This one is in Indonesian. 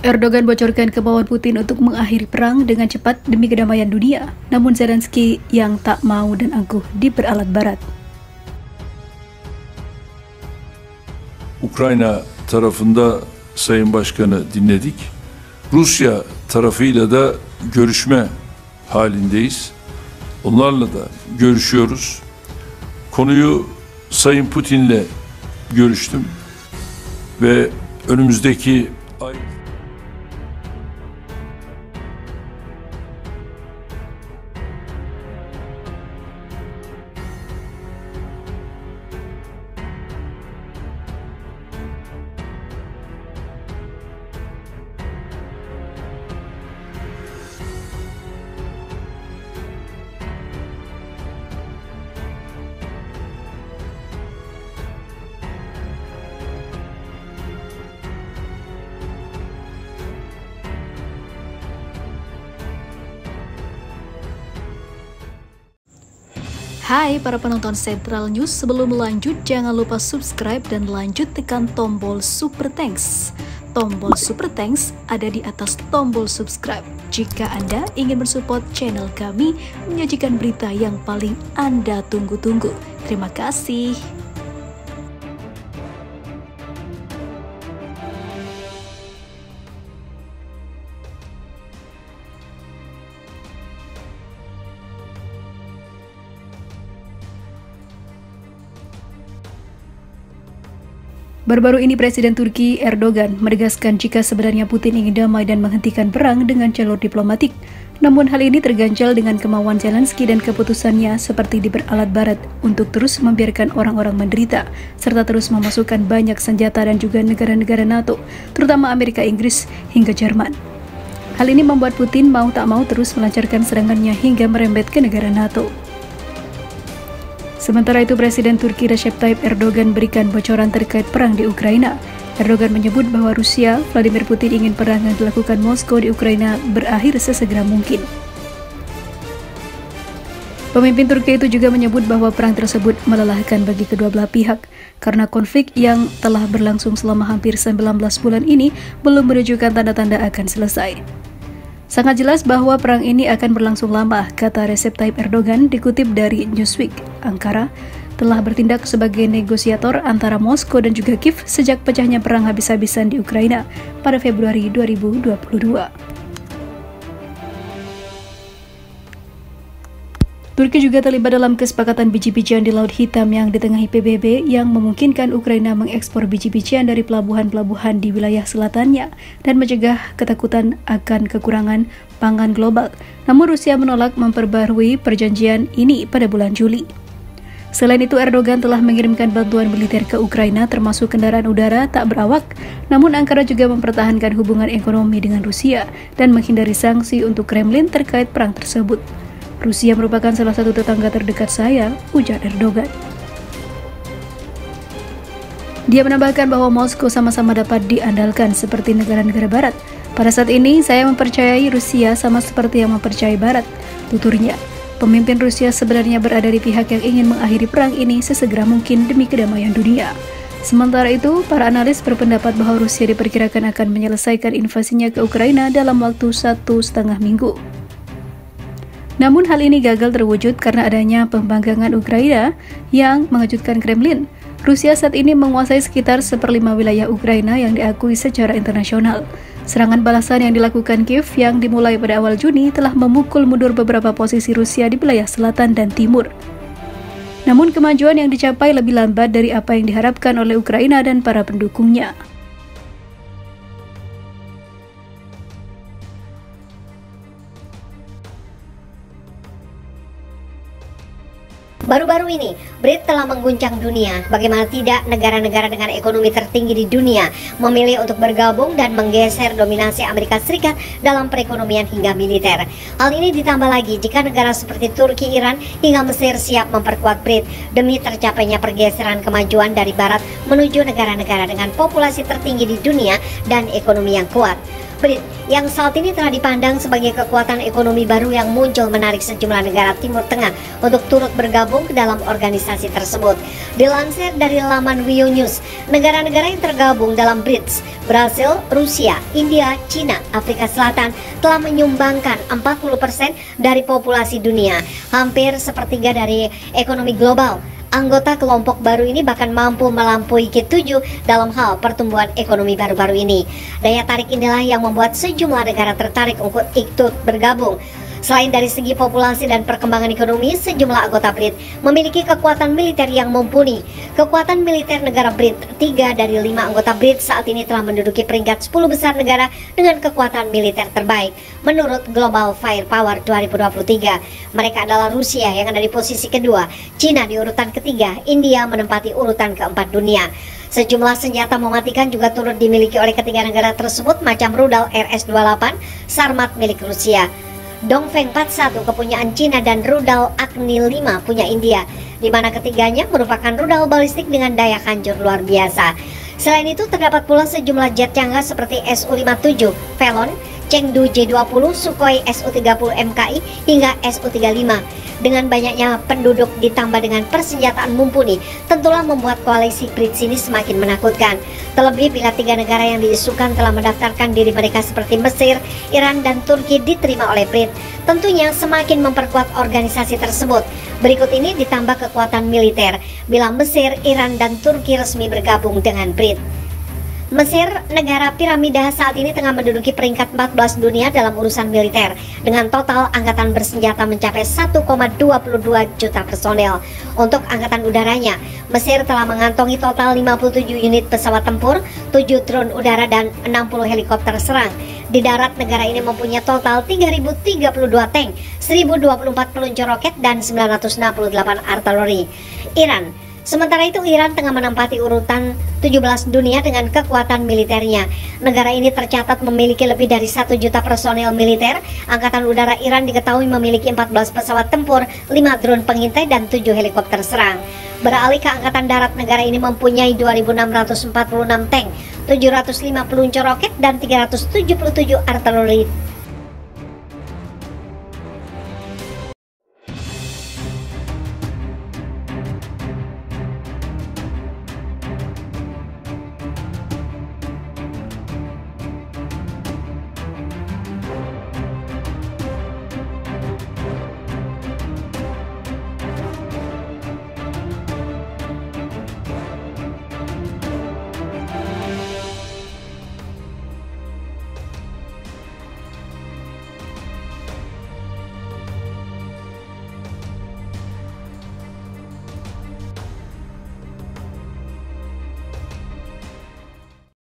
Erdogan bocorkan kemauan Putin untuk mengakhiri perang dengan cepat demi kedamaian dunia, namun Zelensky yang tak mau dan angkuh diperalat barat. Ukrayna tarafında Sayın Başkan'ı dinledik. Rusya tarafıyla da görüşme halindeyiz. Onlarla da görüşüyoruz. Konuyu Sayın Putin'le görüştüm ve önümüzdeki ay Hai para penonton Central News, sebelum lanjut jangan lupa subscribe dan lanjut tekan tombol Super Thanks. Tombol Super Thanks ada di atas tombol subscribe. Jika Anda ingin mensupport channel kami menyajikan berita yang paling Anda tunggu-tunggu. Terima kasih. Baru-baru ini Presiden Turki Erdogan menegaskan jika sebenarnya Putin ingin damai dan menghentikan perang dengan jalur diplomatik. Namun hal ini terganjal dengan kemauan Zelensky dan keputusannya seperti diperalat barat untuk terus membiarkan orang-orang menderita, serta terus memasukkan banyak senjata dan juga negara-negara NATO, terutama Amerika Inggris hingga Jerman. Hal ini membuat Putin mau tak mau terus melancarkan serangannya hingga merembet ke negara NATO. Sementara itu, Presiden Turki Recep Tayyip Erdogan berikan bocoran terkait perang di Ukraina. Erdogan menyebut bahwa Rusia, Vladimir Putin ingin perang yang dilakukan Moskow di Ukraina berakhir sesegera mungkin. Pemimpin Turki itu juga menyebut bahwa perang tersebut melelahkan bagi kedua belah pihak, karena konflik yang telah berlangsung selama hampir 19 bulan ini belum menunjukkan tanda-tanda akan selesai. Sangat jelas bahwa perang ini akan berlangsung lama, kata Recep Tayyip Erdogan dikutip dari Newsweek. Ankara telah bertindak sebagai negosiator antara Moskow dan juga Kiev sejak pecahnya perang habis-habisan di Ukraina pada Februari 2022. Turki juga terlibat dalam kesepakatan biji-bijian di Laut Hitam yang ditengahi PBB yang memungkinkan Ukraina mengekspor biji-bijian dari pelabuhan-pelabuhan di wilayah selatannya dan mencegah ketakutan akan kekurangan pangan global. Namun Rusia menolak memperbarui perjanjian ini pada bulan Juli. Selain itu, Erdogan telah mengirimkan bantuan militer ke Ukraina termasuk kendaraan udara tak berawak. Namun Ankara juga mempertahankan hubungan ekonomi dengan Rusia dan menghindari sanksi untuk Kremlin terkait perang tersebut. Rusia merupakan salah satu tetangga terdekat saya, ujar Erdogan. Dia menambahkan bahwa Moskow sama-sama dapat diandalkan seperti negara-negara Barat. Pada saat ini, saya mempercayai Rusia sama seperti yang mempercayai Barat, tuturnya. Pemimpin Rusia sebenarnya berada di pihak yang ingin mengakhiri perang ini sesegera mungkin demi kedamaian dunia. Sementara itu, para analis berpendapat bahwa Rusia diperkirakan akan menyelesaikan invasinya ke Ukraina dalam waktu 1,5 minggu. Namun hal ini gagal terwujud karena adanya pembangkangan Ukraina yang mengejutkan Kremlin. Rusia saat ini menguasai sekitar 1/5 wilayah Ukraina yang diakui secara internasional. Serangan balasan yang dilakukan Kiev yang dimulai pada awal Juni telah memukul mundur beberapa posisi Rusia di wilayah selatan dan timur. Namun kemajuan yang dicapai lebih lambat dari apa yang diharapkan oleh Ukraina dan para pendukungnya. Baru-baru ini, Brit telah mengguncang dunia. Bagaimana tidak, negara-negara dengan ekonomi tertinggi di dunia memilih untuk bergabung dan menggeser dominasi Amerika Serikat dalam perekonomian hingga militer. Hal ini ditambah lagi jika negara seperti Turki, Iran, hingga Mesir siap memperkuat Brit demi tercapainya pergeseran kemajuan dari Barat menuju negara-negara dengan populasi tertinggi di dunia dan ekonomi yang kuat. BRIT yang saat ini telah dipandang sebagai kekuatan ekonomi baru yang muncul menarik sejumlah negara Timur Tengah untuk turut bergabung ke dalam organisasi tersebut. Dilansir dari laman Wio News, negara-negara yang tergabung dalam BRIT, Brasil, Rusia, India, Cina, Afrika Selatan telah menyumbangkan 40% dari populasi dunia, hampir sepertiga dari ekonomi global. Anggota kelompok baru ini bahkan mampu melampaui G7 dalam hal pertumbuhan ekonomi baru-baru ini. Daya tarik inilah yang membuat sejumlah negara tertarik untuk ikut bergabung. Selain dari segi populasi dan perkembangan ekonomi, sejumlah anggota BRIT memiliki kekuatan militer yang mumpuni. Kekuatan militer negara BRIT, 3 dari 5 anggota BRIT saat ini telah menduduki peringkat 10 besar negara dengan kekuatan militer terbaik menurut Global Firepower 2023. Mereka adalah Rusia yang ada di posisi kedua, Cina di urutan ketiga, India menempati urutan keempat dunia. Sejumlah senjata mematikan juga turut dimiliki oleh ketiga negara tersebut, macam rudal RS-28 Sarmat milik Rusia, Dongfeng 41 kepunyaan Cina, dan rudal Agni 5 punya India, di mana ketiganya merupakan rudal balistik dengan daya hancur luar biasa. Selain itu terdapat pula sejumlah jet canggah seperti Su-57 Velon, Chengdu J-20, Sukhoi Su-30 MKI hingga Su-35. Dengan banyaknya penduduk ditambah dengan persenjataan mumpuni, tentulah membuat koalisi BRIT ini semakin menakutkan. Terlebih bila 3 negara yang diisukan telah mendaftarkan diri mereka seperti Mesir, Iran, dan Turki diterima oleh BRIT, tentunya semakin memperkuat organisasi tersebut. Berikut ini ditambah kekuatan militer bila Mesir, Iran, dan Turki resmi bergabung dengan BRIT. Mesir, negara piramida, saat ini tengah menduduki peringkat 14 dunia dalam urusan militer dengan total angkatan bersenjata mencapai 1,22 juta personel. Untuk angkatan udaranya, Mesir telah mengantongi total 57 unit pesawat tempur, 7 drone udara, dan 60 helikopter serang. Di darat, negara ini mempunyai total 3.032 tank, 1.024 peluncur roket, dan 968 artileri. Sementara itu, Iran tengah menempati urutan 17 dunia dengan kekuatan militernya. Negara ini tercatat memiliki lebih dari 1 juta personel militer. Angkatan udara Iran diketahui memiliki 14 pesawat tempur, 5 drone pengintai, dan 7 helikopter serang. Beralih ke angkatan darat, negara ini mempunyai 2.646 tank, 705 peluncur roket, dan 377 artileri